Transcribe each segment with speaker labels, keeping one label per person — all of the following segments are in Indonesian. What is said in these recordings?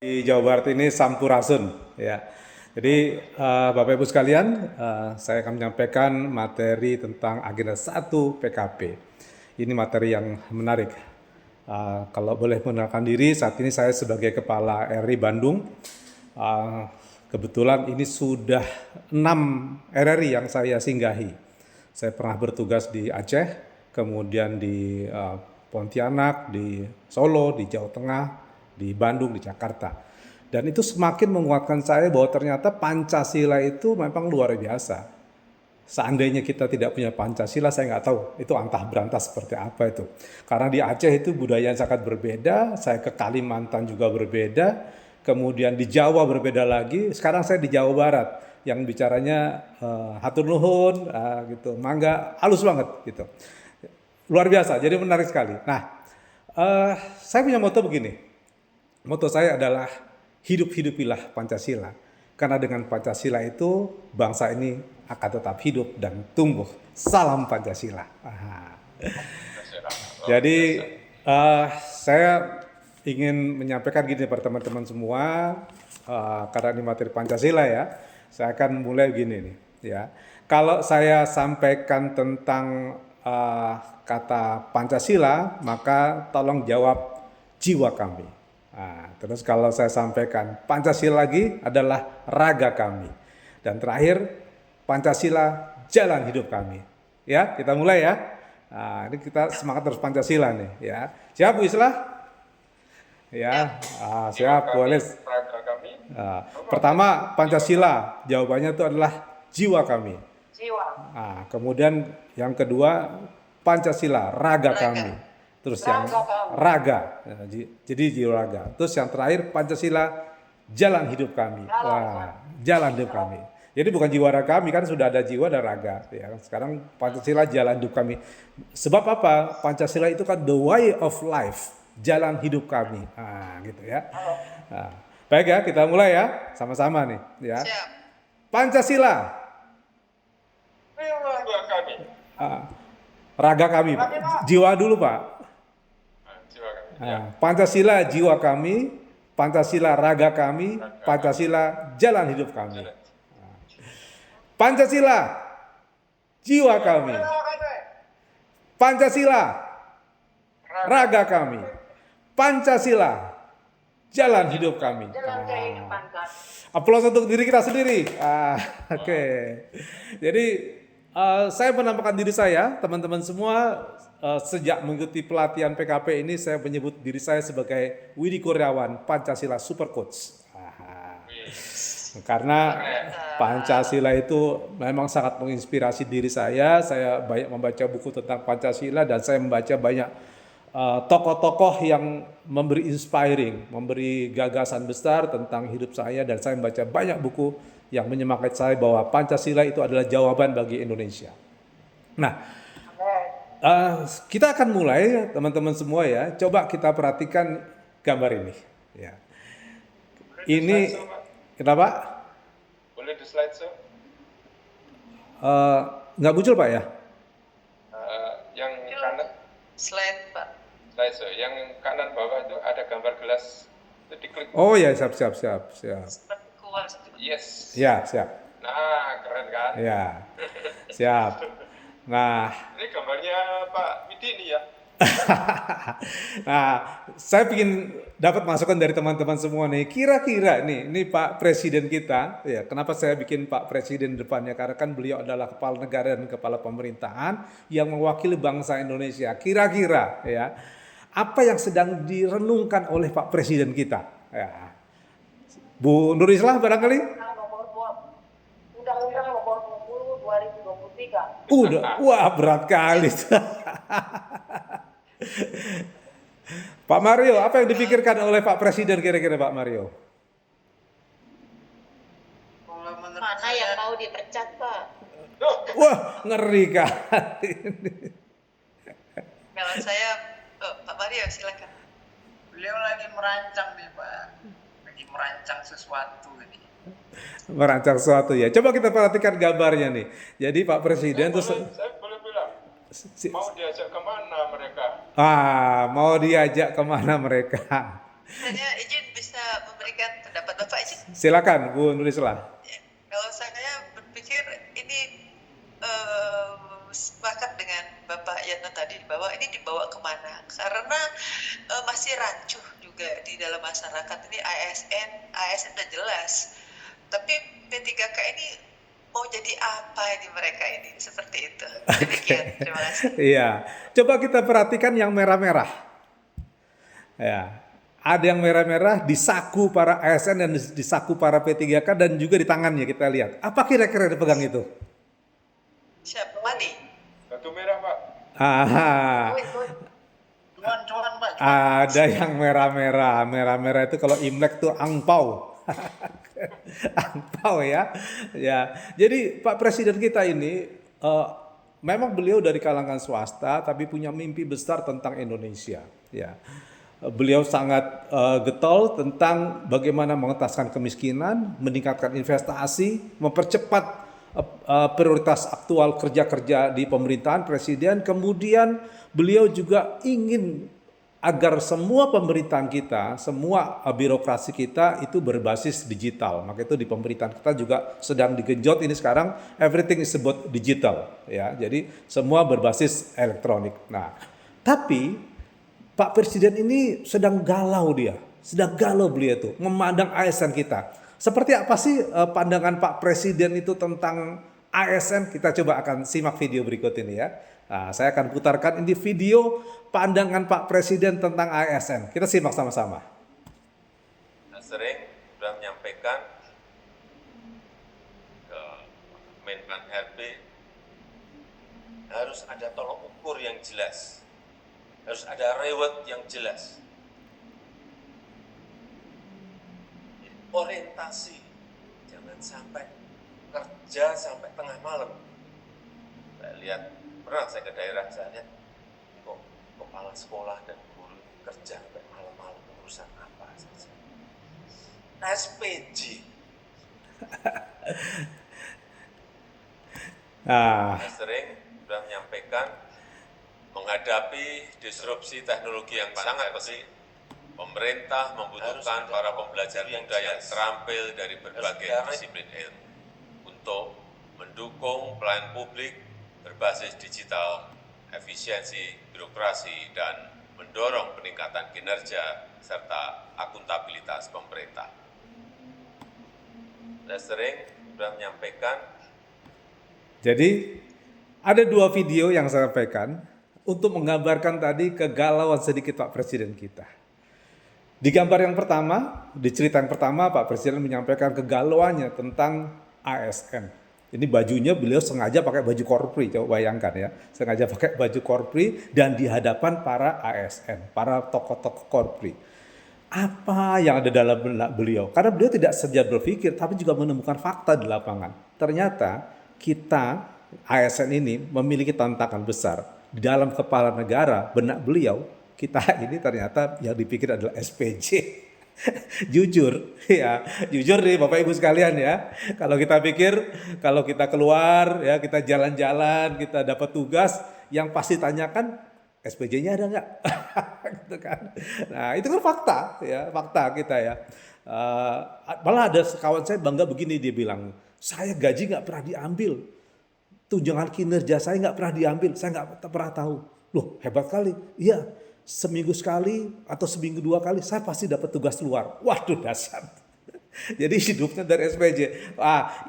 Speaker 1: Di Jawa Barat ini Sampurasun ya. Jadi Bapak Ibu sekalian, saya akan menyampaikan materi tentang agenda 1 PKP. Ini materi yang menarik. Kalau boleh mengenalkan diri, saat ini saya sebagai Kepala RRI Bandung. Kebetulan ini sudah 6 RRI yang saya singgahi. Saya pernah bertugas di Aceh, kemudian di Pontianak, di Solo, di Jawa Tengah, di Bandung, di Jakarta. Dan itu semakin menguatkan saya bahwa ternyata Pancasila itu memang luar biasa. Seandainya kita tidak punya Pancasila, saya nggak tahu itu antah berantah seperti apa itu. Karena di Aceh itu budaya yang sangat berbeda, saya ke Kalimantan juga berbeda, kemudian di Jawa berbeda lagi, sekarang saya di Jawa Barat yang bicaranya hatur nuhun, gitu, mangga, halus banget gitu. Luar biasa, jadi menarik sekali. Nah, saya punya moto begini, moto saya adalah hidup-hidupilah Pancasila. Karena dengan Pancasila itu bangsa ini akan tetap hidup dan tumbuh. Salam Pancasila. Jadi saya ingin menyampaikan gini pada teman-teman semua, karena ini materi Pancasila ya, saya akan mulai begini nih ya. Kalau saya sampaikan tentang kata Pancasila, maka tolong jawab jiwa kami. Nah, terus kalau saya sampaikan Pancasila lagi adalah raga kami. Dan terakhir Pancasila jalan hidup kami. Ya, kita mulai ya. Nah, ini kita semangat terus Pancasila nih ya. Siap Bu Islah? Ya, siap boleh. Pertama Pancasila, jawabannya itu adalah jiwa kami.
Speaker 2: Jiwa.
Speaker 1: Kemudian yang kedua Pancasila, raga kami. Terus yang raga, jadi jiwa raga. Terus yang terakhir Pancasila, jalan hidup kami. Wah, jalan hidup kami. Jadi bukan jiwa raga kami, kan sudah ada jiwa dan raga. Ya, sekarang Pancasila jalan hidup kami. Sebab apa? Pancasila itu kan the way of life, jalan hidup kami. Gitu ya. Baik ya, kita mulai ya, sama-sama nih. Ya. Pancasila. Raga kami, Pak. Jiwa dulu, Pak. Pancasila jiwa kami, Pancasila raga kami, Pancasila jalan hidup kami. Pancasila jiwa kami, Pancasila raga kami, Pancasila jalan hidup kami. Aplaus untuk diri kita sendiri. Oke. Jadi saya menampakkan diri saya, teman-teman semua. Sejak mengikuti pelatihan PKP ini, saya menyebut diri saya sebagai Widi Kurniawan, Pancasila Super Coach. Karena Pancasila itu memang sangat menginspirasi diri saya. Saya banyak membaca buku tentang Pancasila dan saya membaca banyak tokoh-tokoh yang memberi inspiring, memberi gagasan besar tentang hidup saya, dan saya membaca banyak buku yang menyemangati saya bahwa Pancasila itu adalah jawaban bagi Indonesia. Nah, kita akan mulai teman-teman semua ya. Coba kita perhatikan gambar ini. Ya. Ini kenapa?
Speaker 3: Boleh di slide show?
Speaker 1: Nggak muncul Pak ya?
Speaker 3: Yang kanan.
Speaker 2: Slide Pak.
Speaker 3: Slide show. Yang kanan bawah itu ada gambar gelas. Itu diklik.
Speaker 1: Oh ya, siap.
Speaker 3: Yes.
Speaker 1: Ya, siap.
Speaker 3: Nah, keren kan?
Speaker 1: Ya, siap. Nah,
Speaker 3: ini gambarnya Pak Widi nih ya.
Speaker 1: nah, saya ingin dapat masukan dari teman-teman semua nih. Kira-kira ini Pak Presiden kita, ya. Kenapa saya bikin Pak Presiden depannya? Karena kan beliau adalah kepala negara dan kepala pemerintahan yang mewakili bangsa Indonesia. Kira-kira, ya, apa yang sedang direnungkan oleh Pak Presiden kita? Ya. Bu Nur Islah barangkali?
Speaker 2: Undang-Undang Nomor 20 2023.
Speaker 1: Udah, wah berat kali. Pak Mario, apa yang dipikirkan oleh Pak Presiden kira-kira Pak Mario?
Speaker 2: Mana yang mau dipecat Pak?
Speaker 1: Wah, ngeri kali.
Speaker 2: Kalau saya, Pak Mario silakan.
Speaker 4: Beliau lagi merancang nih Pak, lagi merancang sesuatu ini.
Speaker 1: Merancang sesuatu ya. Coba kita perhatikan gambarnya nih. Jadi Pak Presiden
Speaker 3: Saya boleh bilang, mau diajak kemana mereka?
Speaker 1: mau diajak kemana mereka?
Speaker 2: Saya izin bisa memberi memberikan pendapat Bapak aja.
Speaker 1: Silakan Bu Nurislah.
Speaker 2: Kalau saya berpikir ini sepakat dengan Bapak Yatno tadi bahwa ini dibawa kemana, karena masih rancuh juga di dalam masyarakat. Ini ASN udah jelas, tapi P3K ini mau jadi apa ini mereka ini, seperti itu. Demikian, terima kasih.
Speaker 1: Iya, coba kita perhatikan yang merah-merah. Ya, ada yang merah-merah di saku para ASN dan di saku para P3K dan juga di tangannya kita lihat. Apa kira-kira yang dipegang itu?
Speaker 2: Siapa Mani?
Speaker 3: Kartu merah, Pak.
Speaker 1: Aha,
Speaker 4: Cuan Pak.
Speaker 1: ada yang merah-merah. Merah-merah itu kalau Imlek tuh angpau. Angpau ya. Ya, jadi Pak Presiden kita ini memang beliau dari kalangan swasta tapi punya mimpi besar tentang Indonesia. Ya. Beliau sangat getol tentang bagaimana mengentaskan kemiskinan, meningkatkan investasi, mempercepat prioritas aktual kerja-kerja di pemerintahan presiden. Kemudian beliau juga ingin agar semua pemerintahan kita, semua birokrasi kita itu berbasis digital. Maka itu di pemerintahan kita juga sedang digenjot ini sekarang, everything is about digital ya. Jadi semua berbasis elektronik. Nah, tapi Pak Presiden ini sedang galau beliau tuh memandang ASN kita. Seperti apa sih pandangan Pak Presiden itu tentang ASN? Kita coba akan simak video berikut ini ya. Nah, saya akan putarkan ini video pandangan Pak Presiden tentang ASN. Kita simak sama-sama.
Speaker 5: Sering sudah menyampaikan ke Menpan RB harus ada tolok ukur yang jelas, harus ada reward yang jelas, orientasi, jangan sampai kerja sampai tengah malam. Saya lihat, pernah saya ke daerah, saya lihat kok kepala sekolah dan guru kerja sampai malam-malam, urusan apa saja. SPJ. Saya sering sudah menyampaikan menghadapi disrupsi teknologi yang sangat pesat. Pemerintah membutuhkan para pembelajar muda yang terampil dari berbagai disiplin ilmu untuk mendukung pelayanan publik berbasis digital, efisiensi birokrasi, dan mendorong peningkatan kinerja serta akuntabilitas pemerintah. Saya sering sudah menyampaikan.
Speaker 1: Jadi ada dua video yang saya sampaikan untuk menggambarkan tadi kegalauan sedikit Pak Presiden kita. Di gambar yang pertama, di cerita yang pertama, Pak Presiden menyampaikan kegalauannya tentang ASN. Ini bajunya beliau sengaja pakai baju korpri, coba bayangkan ya. Sengaja pakai baju korpri dan di hadapan para ASN, para tokoh-tokoh korpri. Apa yang ada dalam benak beliau? Karena beliau tidak saja berpikir, tapi juga menemukan fakta di lapangan. Ternyata kita, ASN ini memiliki tantangan besar. Di dalam kepala negara, benak beliau, kita ini ternyata yang dipikir adalah SPJ. Jujur nih Bapak Ibu sekalian ya. Kalau kita pikir, kalau kita keluar ya, kita jalan-jalan, kita dapat tugas, yang pasti tanyakan SPJ-nya ada nggak? Gitu kan. Nah itu kan fakta kita ya. Malah ada kawan saya bangga begini, dia bilang, saya gaji nggak pernah diambil, tunjangan kinerja saya nggak pernah diambil, saya nggak pernah tahu. Loh hebat kali, iya. Seminggu sekali atau seminggu 2 kali saya pasti dapat tugas luar. Waduh dahsyat. Jadi hidupnya dari SPJ.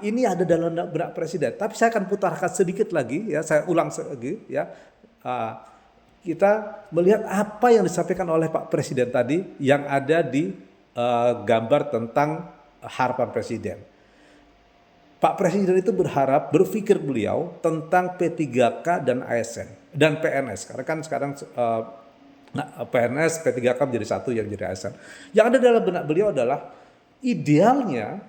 Speaker 1: Ini ada dalam benak presiden. Tapi saya akan putarkan sedikit lagi ya, saya ulang lagi ya. Kita melihat apa yang disampaikan oleh Pak Presiden tadi yang ada di gambar tentang harapan presiden. Pak Presiden itu berpikir beliau tentang P3K dan ASN dan PNS. Karena kan sekarang PNS, P3K menjadi satu yang jadi ASN. Yang ada dalam benak beliau adalah idealnya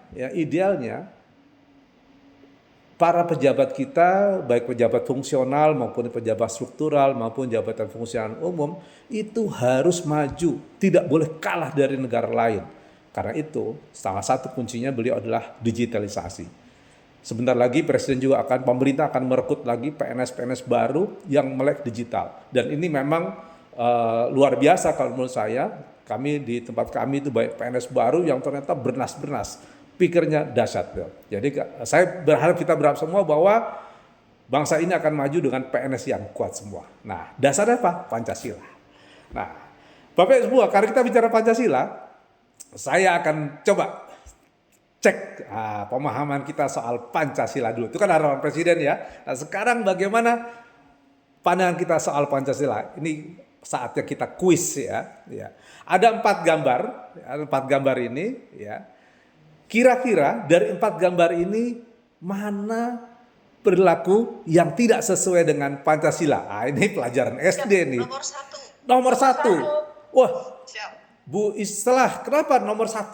Speaker 1: para pejabat kita, baik pejabat fungsional maupun pejabat struktural maupun jabatan fungsional umum itu harus maju, tidak boleh kalah dari negara lain. Karena itu salah satu kuncinya beliau adalah digitalisasi. Sebentar lagi pemerintah akan merekrut lagi PNS baru yang melek digital. Dan ini memang luar biasa kalau menurut saya, Kami di tempat kami itu banyak PNS baru yang ternyata bernas-bernas, pikirnya dahsyat. Ya. Jadi saya berharap semua bahwa bangsa ini akan maju dengan PNS yang kuat semua. Nah, dasarnya apa? Pancasila. Nah, Bapak Ibu semua, karena kita bicara Pancasila, saya akan coba cek pemahaman kita soal Pancasila dulu. Itu kan harapan Presiden ya. Nah, sekarang bagaimana pandangan kita soal Pancasila? Ini saatnya kita kuis ya. Ada 4 gambar, ada 4 gambar ini ya. Kira-kira dari 4 gambar ini mana perilaku yang tidak sesuai dengan Pancasila? Ini pelajaran SD nih.
Speaker 2: Nomor 1.
Speaker 1: Nomor 1. Wah,
Speaker 2: Siap.
Speaker 1: Bu Islah, kenapa nomor 1?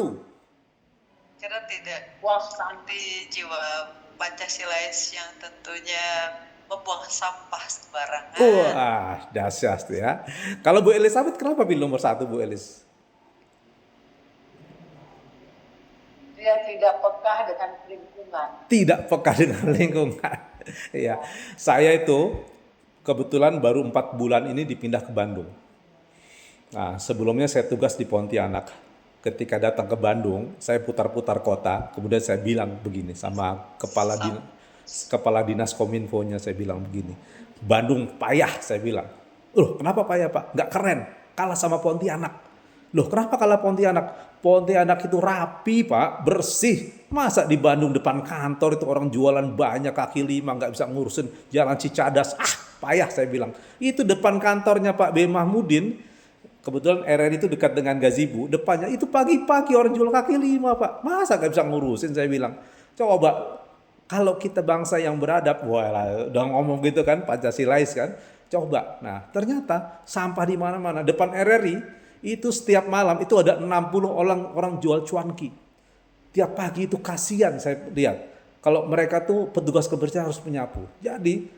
Speaker 2: Karena tidak
Speaker 4: Wah,
Speaker 2: di jiwa Pancasilais yang tentunya membuang sampah sembarangan.
Speaker 1: Wah, dahsyat ya. Kalau Bu Elizabeth kenapa pilih nomor 1 Bu Elis?
Speaker 6: Dia tidak peka dengan lingkungan.
Speaker 1: Tidak peka dengan lingkungan. Ya, saya itu kebetulan baru 4 bulan ini dipindah ke Bandung. Nah, sebelumnya saya tugas di Pontianak. Ketika datang ke Bandung, saya putar-putar kota. Kemudian saya bilang begini sama kepala dinas Kominfo-nya, saya bilang begini. Bandung payah, saya bilang. Loh, kenapa payah Pak? Nggak keren, kalah sama Pontianak. Loh, kenapa kalah Pontianak? Pontianak itu rapi Pak, bersih. Masa di Bandung depan kantor itu orang jualan banyak kaki lima, nggak bisa ngurusin jalan Cicadas. Payah saya bilang. Itu depan kantornya Pak B. Mahmudin. Kebetulan RRI itu dekat dengan Gazebo. Depannya itu pagi-pagi orang jual kaki lima Pak. Masa nggak bisa ngurusin, saya bilang. Coba kalau kita bangsa yang beradab, wah udah ngomong gitu kan, Pancasilais kan. Coba. Nah, ternyata sampah di mana-mana. Depan RRI itu setiap malam itu ada 60 orang jual cuanki. Tiap pagi itu kasihan saya lihat. Kalau mereka tuh petugas kebersihan harus menyapu. Jadi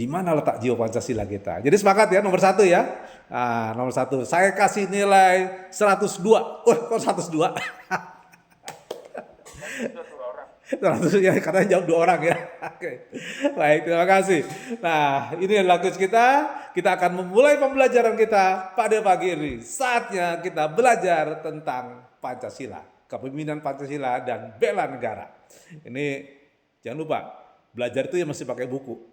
Speaker 1: di mana letak jiwa Pancasila kita? Jadi sepakat ya nomor 1 ya. Nah, nomor 1 saya kasih nilai 102. Kok 102? 100 ya, karena jauh 2 orang ya. Oke. Baik, terima kasih. Nah, ini adalah kuis kita. Kita akan memulai pembelajaran kita pada pagi ini. Saatnya kita belajar tentang Pancasila, kepemimpinan Pancasila dan bela negara. Ini jangan lupa, belajar itu ya mesti pakai buku.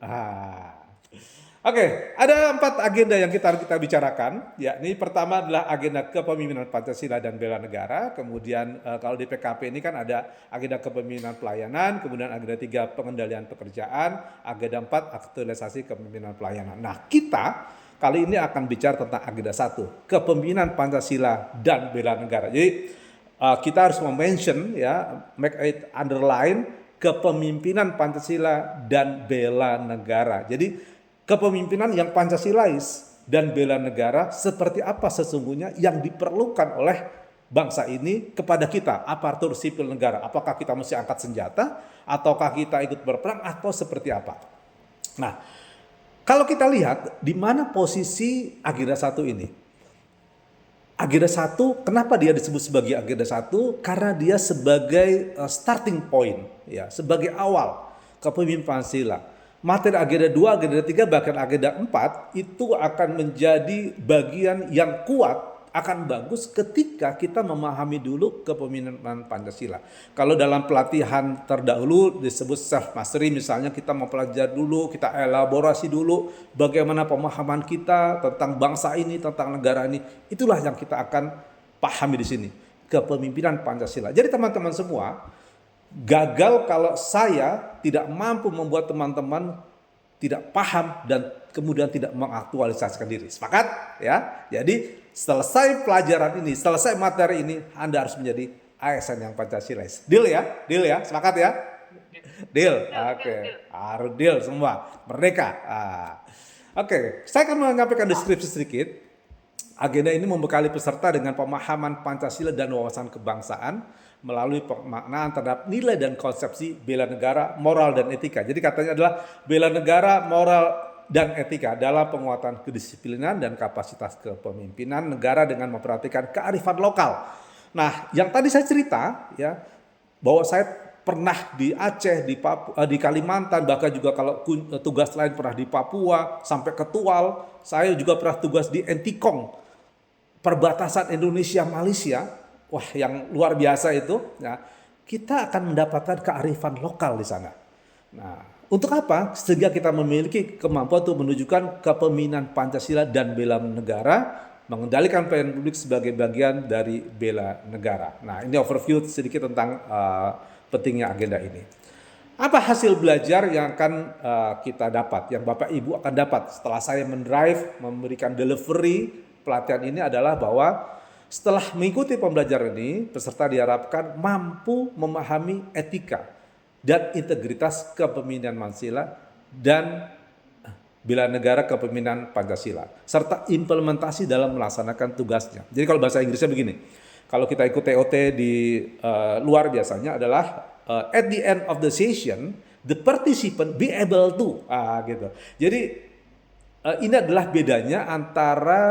Speaker 1: Oke, ada 4 agenda yang kita bicarakan. Yakni pertama adalah agenda kepemimpinan Pancasila dan bela negara. Kemudian kalau di PKP ini kan ada agenda kepemimpinan pelayanan. Kemudian agenda 3 pengendalian pekerjaan. Agenda 4 aktualisasi kepemimpinan pelayanan. Nah, kita kali ini akan bicara tentang agenda 1, kepemimpinan Pancasila dan bela negara. Jadi kita harus mention ya, make it underline kepemimpinan Pancasila dan bela negara. Jadi kepemimpinan yang Pancasilais dan bela negara seperti apa sesungguhnya yang diperlukan oleh bangsa ini kepada kita, aparatur sipil negara. Apakah kita mesti angkat senjata, ataukah kita ikut berperang, atau seperti apa? Nah, kalau kita lihat di mana posisi agenda 1 ini. Agenda 1, kenapa dia disebut sebagai agenda 1? Karena dia sebagai starting point, ya, sebagai awal kepemimpinan Pancasila. Materi agenda 2, agenda 3, bahkan agenda 4 itu akan menjadi bagian yang kuat, akan bagus ketika kita memahami dulu kepemimpinan Pancasila. Kalau dalam pelatihan terdahulu disebut self mastery, misalnya kita mempelajari dulu, kita elaborasi dulu bagaimana pemahaman kita tentang bangsa ini, tentang negara ini. Itulah yang kita akan pahami di sini, kepemimpinan Pancasila. Jadi teman-teman semua, gagal kalau saya tidak mampu membuat teman-teman tidak paham dan kemudian tidak mengaktualisasikan diri. Sepakat ya? Jadi selesai pelajaran ini, selesai materi ini, Anda harus menjadi ASN yang Pancasilais. Deal ya? Deal ya? Sepakat ya? Deal. Oke. Harus deal semua. Merdeka. Oke. Saya akan menyampaikan deskripsi sedikit. Agenda ini membekali peserta dengan pemahaman Pancasila dan wawasan kebangsaan melalui pemaknaan terhadap nilai dan konsepsi bela negara, moral dan etika. Jadi katanya adalah bela negara, moral dan etika dalam penguatan kedisiplinan dan kapasitas kepemimpinan negara dengan memperhatikan kearifan lokal. Nah, yang tadi saya cerita ya, bahwa saya pernah di Aceh, di Papua, di Kalimantan, bahkan juga kalau tugas lain pernah di Papua sampai ke Tual. Saya juga pernah tugas di Entikong. perbatasan Indonesia-Malaysia, wah yang luar biasa itu, ya, kita akan mendapatkan kearifan lokal di sana. Nah, untuk apa? Sehingga kita memiliki kemampuan untuk menunjukkan kepemimpinan Pancasila dan bela negara, mengendalikan pelayanan publik sebagai bagian dari bela negara. Nah, ini overview sedikit tentang pentingnya agenda ini. Apa hasil belajar yang akan kita dapat, yang Bapak Ibu akan dapat setelah saya mendrive, memberikan delivery pelatihan ini adalah bahwa setelah mengikuti pembelajaran ini, peserta diharapkan mampu memahami etika dan integritas kepemimpinan Pancasila dan bela negara kepemimpinan Pancasila, serta implementasi dalam melaksanakan tugasnya. Jadi kalau bahasa Inggrisnya begini, kalau kita ikut TOT di luar biasanya adalah at the end of the session, the participant be able to, gitu. Jadi ini adalah bedanya antara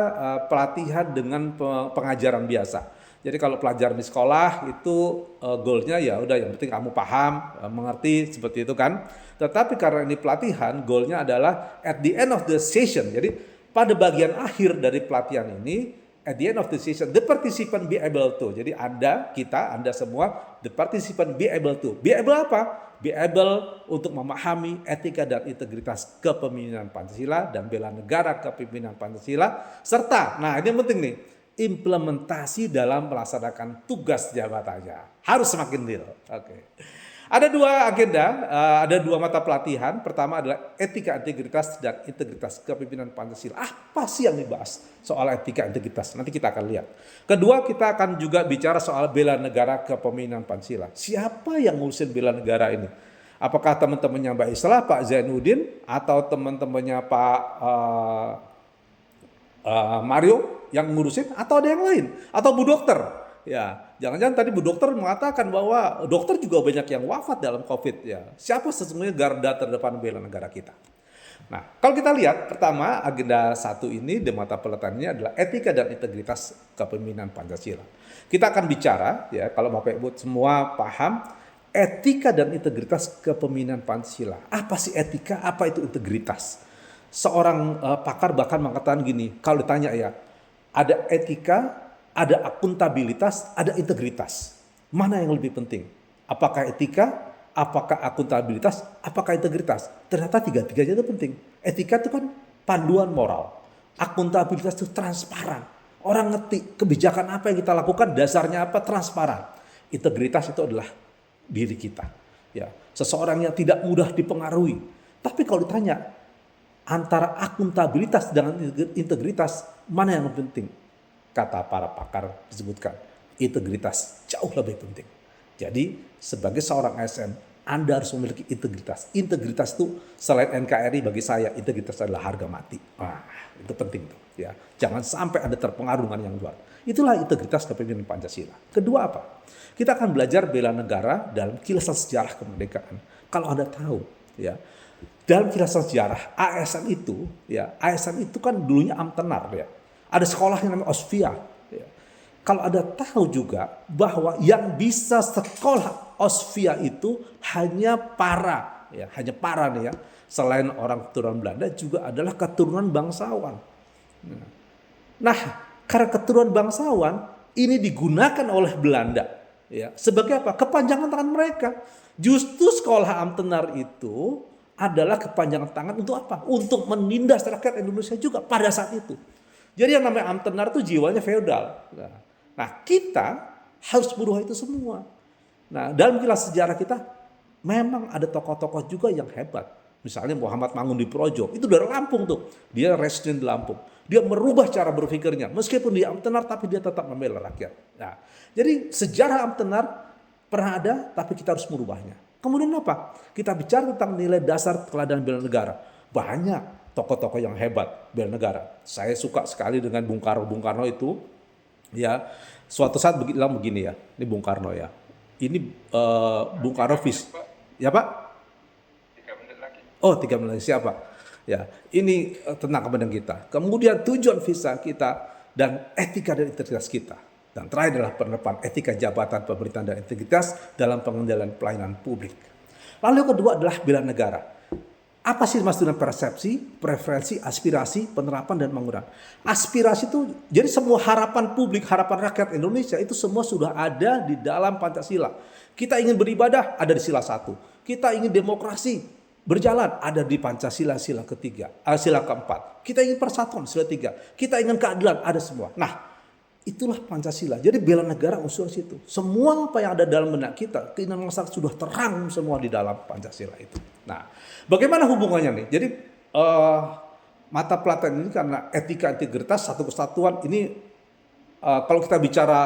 Speaker 1: pelatihan dengan pengajaran biasa. Jadi kalau pelajaran di sekolah itu goalnya ya udah yang penting kamu paham, mengerti seperti itu kan. Tetapi karena ini pelatihan, goalnya adalah at the end of the session. Jadi pada bagian akhir dari pelatihan ini, at the end of the session, the participant be able to. Jadi Anda semua, the participant be able to. Be able apa? Be able untuk memahami etika dan integritas kepemimpinan Pancasila dan bela negara kepemimpinan Pancasila. Serta, nah ini yang penting nih, implementasi dalam melaksanakan tugas jabatannya. Harus semakin real. Oke. Ada dua agenda, ada dua mata pelatihan. Pertama adalah etika integritas dan integritas kepemimpinan Pancasila. Apa sih yang dibahas soal etika integritas? Nanti kita akan lihat. Kedua, kita akan juga bicara soal bela negara kepemimpinan Pancasila. Siapa yang ngurusin bela negara ini? Apakah teman-temannya Mbak Islah, Pak Zainuddin, atau teman-temannya Pak Mario yang ngurusin, atau ada yang lain, atau Bu Dokter? Ya, jangan-jangan tadi Bu Dokter mengatakan bahwa dokter juga banyak yang wafat dalam COVID. Ya, siapa sesungguhnya garda terdepan bela negara kita? Nah, kalau kita lihat pertama agenda 1 ini di mata pelatihannya adalah etika dan integritas kepemimpinan Pancasila. Kita akan bicara ya, kalau Bapak Ibu semua paham etika dan integritas kepemimpinan Pancasila. Apa sih etika? Apa itu integritas? Seorang pakar bahkan mengatakan gini, kalau ditanya ya, ada etika, ada akuntabilitas, ada integritas. Mana yang lebih penting? Apakah etika, apakah akuntabilitas, apakah integritas? Ternyata tiga-tiganya itu penting. Etika itu kan panduan moral. Akuntabilitas itu transparan. Orang ngerti kebijakan apa yang kita lakukan, dasarnya apa, transparan. Integritas itu adalah diri kita. Ya, seseorang yang tidak mudah dipengaruhi. Tapi kalau ditanya, antara akuntabilitas dengan integritas, mana yang lebih penting? Kata para pakar disebutkan, integritas jauh lebih penting. Jadi sebagai seorang ASN, Anda harus memiliki integritas. Integritas itu selain NKRI bagi saya, integritas adalah harga mati. Itu penting tuh. Ya, jangan sampai Anda terpengaruh dengan yang luar. Itulah integritas kepemimpinan Pancasila. Kedua apa? Kita akan belajar bela negara dalam kilasan sejarah kemerdekaan. Kalau Anda tahu, ya, dalam kilasan sejarah ASN itu kan dulunya Amtenar ya. Ada sekolah yang namanya Osvia. Ya. Kalau Anda tahu juga bahwa yang bisa sekolah Osvia itu hanya para nih ya. Selain orang keturunan Belanda juga adalah keturunan bangsawan. Nah, karena keturunan bangsawan ini digunakan oleh Belanda ya sebagai apa? Kepanjangan tangan mereka. Justru sekolah Amtenar itu adalah kepanjangan tangan untuk apa? Untuk menindas rakyat Indonesia juga pada saat itu. Jadi yang namanya Amtenar itu jiwanya feodal. Nah, kita harus berubah itu semua. Nah, dalam kilas sejarah kita memang ada tokoh-tokoh juga yang hebat. Misalnya Muhammad Mangundiprojo, itu dari Lampung tuh. Dia resident di Lampung. Dia merubah cara berpikirnya. Meskipun dia Amtenar tapi dia tetap membela rakyat. Nah, jadi sejarah Amtenar pernah ada tapi kita harus merubahnya. Kemudian apa? Kita bicara tentang nilai dasar keteladanan bela negara. Banyak tokoh-tokoh yang hebat bela negara. Saya suka sekali dengan Bung Karno. Bung Karno itu ya suatu saat bilang begini ya. Ini Bung Karno ya. Ini Bung Karno ya Pak?
Speaker 3: 3 menit lagi.
Speaker 1: Oh 3 menit siapa? Ya ini tentang kepentingan kita. Kemudian tujuan visa kita dan etika dan integritas kita. Dan terakhir adalah penerapan etika jabatan pemerintahan dan integritas dalam pengendalian pelayanan publik. Lalu yang kedua adalah bela negara. Apa sih maksud dengan persepsi, preferensi, aspirasi, penerapan, dan penggunaan? Aspirasi itu, jadi semua harapan publik, harapan rakyat Indonesia itu semua sudah ada di dalam Pancasila. Kita ingin beribadah, ada di sila 1. Kita ingin demokrasi berjalan, ada di Pancasila sila sila keempat. Kita ingin persatuan, sila 3. Kita ingin keadilan, ada semua. Nah, itulah Pancasila. Jadi bela negara unsur situ. Semua apa yang ada dalam benak kita, keinginan masyarakat sudah terang semua di dalam Pancasila itu. Nah, bagaimana hubungannya nih? Jadi mata pelajaran ini karena etika integritas satu kesatuan ini kalau kita bicara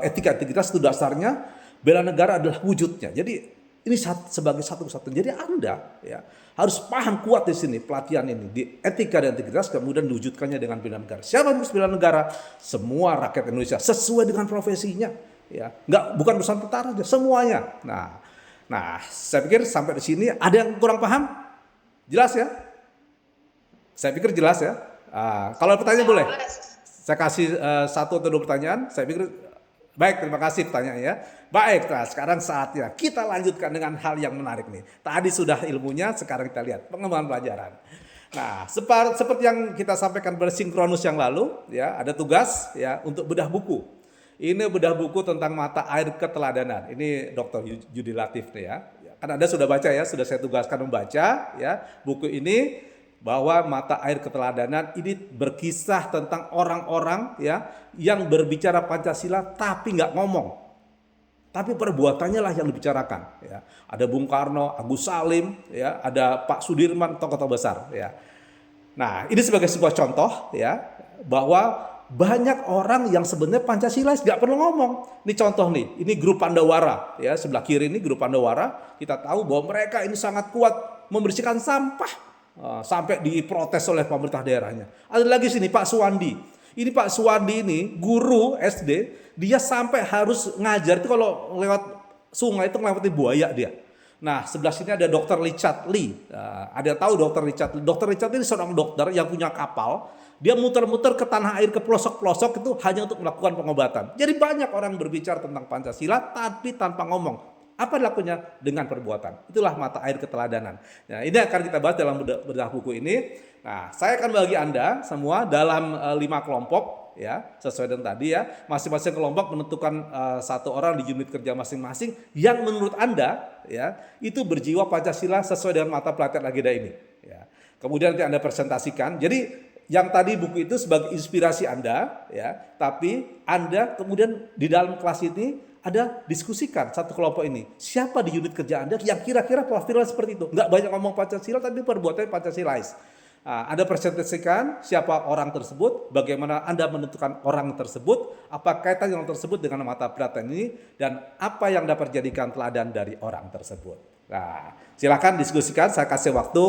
Speaker 1: etika integritas itu dasarnya bela negara adalah wujudnya. Jadi ini sebagai satu kesatuan. Jadi Anda ya harus paham kuat di sini pelatihan ini di etika dan integritas kemudian diwujudkannya dengan bela negara. Siapa yang harus bela negara? Semua rakyat Indonesia sesuai dengan profesinya. Ya, bukan urusan tentara aja, semuanya. Nah, saya pikir sampai di sini ada yang kurang paham? Jelas ya? Saya pikir jelas ya. Kalau ada pertanyaan boleh. Saya kasih 1 atau 2 pertanyaan. Saya pikir baik, terima kasih pertanyaannya. Baik, nah sekarang saatnya kita lanjutkan dengan hal yang menarik nih. Tadi sudah ilmunya, sekarang kita lihat pengembangan pelajaran. Nah, seperti yang kita sampaikan bersinkronus yang lalu, ya ada tugas ya untuk bedah buku. Ini bedah buku tentang mata air keteladanan. Ini Dr. Yudi Latif nih ya. Kan Anda sudah baca ya, sudah saya tugaskan membaca ya buku ini. Bahwa mata air keteladanan ini berkisah tentang orang-orang ya yang berbicara Pancasila tapi nggak ngomong, tapi perbuatannya lah yang dibicarakan. Ya. Ada Bung Karno, Agus Salim, ya, ada Pak Sudirman, tokoh-tokoh besar. Ya. Nah, ini sebagai sebuah contoh ya bahwa banyak orang yang sebenarnya Pancasilais nggak perlu ngomong. Ini contoh nih, ini grup Pandawara ya sebelah kiri ini grup Pandawara. Kita tahu bahwa mereka ini sangat kuat membersihkan sampah. Sampai diprotes oleh pemerintah daerahnya. Ada lagi sini Pak Suwandi. Ini Pak Suwandi ini guru SD, dia sampai harus ngajar itu kalau lewat sungai itu melewati buaya dia. Nah, sebelah sini ada Dr. Richard Lee. Ada tahu Dr. Richard Lee? Dr. Richard Lee seorang dokter yang punya kapal. Dia muter-muter ke tanah air, ke pelosok-pelosok itu hanya untuk melakukan pengobatan. Jadi banyak orang berbicara tentang Pancasila tapi tanpa ngomong. Apa dilakukannya? Dengan perbuatan. Itulah mata air keteladanan. Nah, ini akan kita bahas dalam bedah buku ini. Nah, saya akan bagi Anda semua dalam 5 kelompok ya, sesuai dengan tadi ya. Masing-masing kelompok menentukan 1 orang di unit kerja masing-masing yang menurut Anda ya, itu berjiwa Pancasila sesuai dengan mata pelajaran agenda ini ya. Kemudian nanti Anda presentasikan. Jadi yang tadi buku itu sebagai inspirasi Anda ya, tapi Anda kemudian di dalam kelas ini ada diskusikan satu kelompok ini. Siapa di unit kerja Anda yang kira-kira profilnya seperti itu? Nggak banyak ngomong Pancasila tapi perbuatannya Pancasilais. Anda presentasikan siapa orang tersebut, bagaimana Anda menentukan orang tersebut, apa kaitan orang tersebut dengan mata pelajaran ini, dan apa yang dapat dijadikan teladan dari orang tersebut. Nah, silakan diskusikan. Saya kasih waktu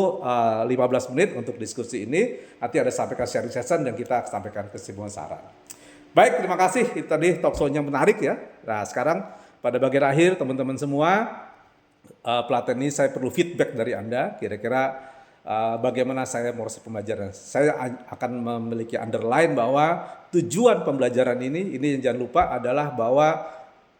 Speaker 1: 15 menit untuk diskusi ini. Nanti ada sampaikan sharing session dan kita sampaikan kesimpulan saran. Baik, terima kasih. Itu tadi talk show-nya menarik ya. Nah, sekarang pada bagian akhir teman-teman semua, pelatihan ini saya perlu feedback dari Anda. Kira-kira bagaimana saya proses pembelajaran. Saya akan memiliki underline bahwa tujuan pembelajaran ini yang jangan lupa adalah bahwa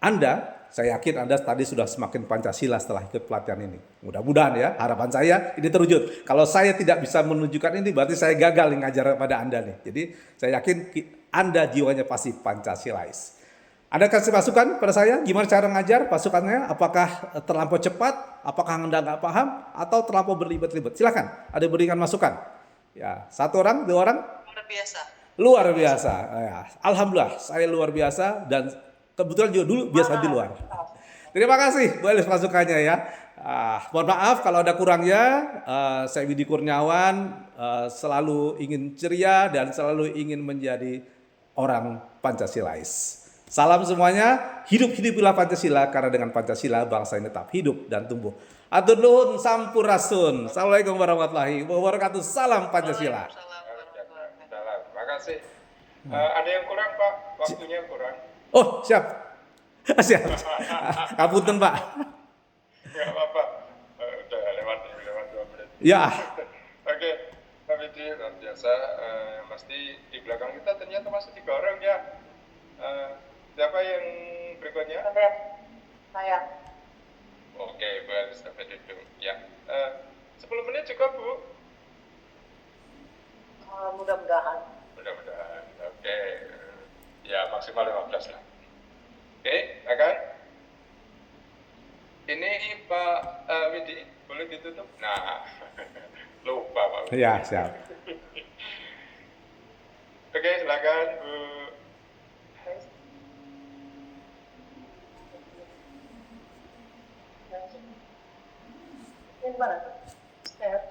Speaker 1: Anda, saya yakin Anda tadi sudah semakin Pancasila setelah ikut pelatihan ini. Mudah-mudahan ya, harapan saya ini terwujud. Kalau saya tidak bisa menunjukkan ini, berarti saya gagal ngajar kepada Anda nih. Jadi saya yakin Anda jiwanya pasti Pancasilais. Anda kasih masukan pada saya, gimana cara ngajar pasukannya? Apakah terlampau cepat? Apakah Anda nggak paham? Atau terlampau berlibat-libat? Silakan, ada berikan masukan. Ya, 1 orang, 2 orang?
Speaker 2: Luar biasa.
Speaker 1: Luar biasa. Ya, alhamdulillah, saya luar biasa dan kebetulan juga dulu biasa di luar. Terima kasih, boleh masukannya ya. Mohon maaf kalau ada kurangnya. Saya Widi Kurniawan selalu ingin ceria dan selalu ingin menjadi orang Pancasilais. Salam semuanya, hidup-hidupilah Pancasila karena dengan Pancasila bangsa ini tetap hidup dan tumbuh. Atur nuhun sampurasun. Assalamualaikum warahmatullahi wabarakatuh. Salam Pancasila.
Speaker 3: Terima kasih. Ada yang kurang Pak? Waktunya kurang.
Speaker 1: Oh, siap. Siap. Kapunten Pak.
Speaker 3: Enggak apa-apa. Udah lewat 2 menit.
Speaker 1: Ya.
Speaker 3: Oke, Pak Widi, luar biasa. Pasti di belakang kita ternyata masih 3 orang ya. Siapa yang berikutnya?
Speaker 6: Saya.
Speaker 3: Oke, boleh sampai duduk. Ya. 10 menit cukup, Bu?
Speaker 6: Mudah-mudahan.
Speaker 3: Mudah-mudahan. Oke. Ya, maksimal 15 lah. Oke, akan? Ini Pak Widi, boleh ditutup? Nah, lupa Pak Widi.
Speaker 1: Ya, siap.
Speaker 3: Oke, silakan Bu.
Speaker 6: Ini mana? Step.